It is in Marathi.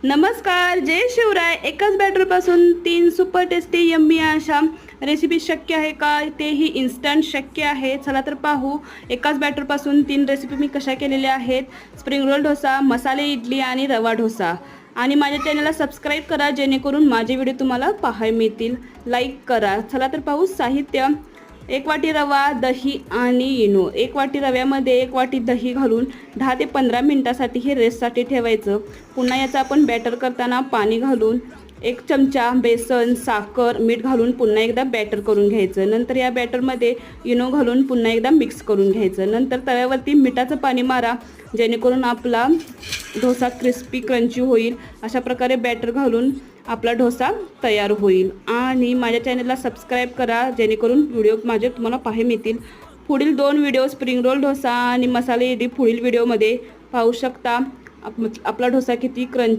नमस्कार, जय शिवराय। एकाच बॅटरपासून 3 सुपर टेस्टी यम्मी अशा रेसिपी शक्य आहे का? तेही इन्स्टंट शक्य आहे। चला तर पाहू एकाच बॅटरपासून 3 रेसिपी मी कशा केलेल्या आहेत। स्प्रिंग रोल डोसा, मसाले इडली आणि रवा डोसा। आणि माझ्या चॅनलला सबस्क्राइब करा जेणेकरून माझे व्हिडिओ तुम्हाला पाहायला मिळतील। लाईक करा। चला तर पाहू साहित्य। 1 वाटी रवा, दही आणि इनो। 1 वाटी रव्यामध्ये 1 वाटी दही घालून 10 ते 15 मिनिटांसाठी हे रेस्टसाठी ठेवायचं। पुन्हा याचा आपण बॅटर करताना पाणी घालून 1 चमचा बेसन, साखर, मीठ घालून पुन्हा एकदा बॅटर करून घ्यायचं। नंतर या बॅटरमध्ये इनो घालून पुन्हा एकदा मिक्स करून घ्यायचं। नंतर तव्यावरती मिठाचं पाणी मारा जेणेकरून आपला डोसा क्रिस्पी क्रंची होईल। अशा प्रकारे बॅटर घालून आपला डोसा तयार होईल। आणि माझ्या चॅनलला सबस्क्राइब करा जेणेकरून व्हिडिओ माझे तुम्हाला पाहायला मिळतील। पुढील 2 व्हिडिओ स्प्रिंग रोल डोसा आणि मसाले इडली पुढील व्हिडिओमध्ये पाहू शकता। आपला डोसा किती क्रंची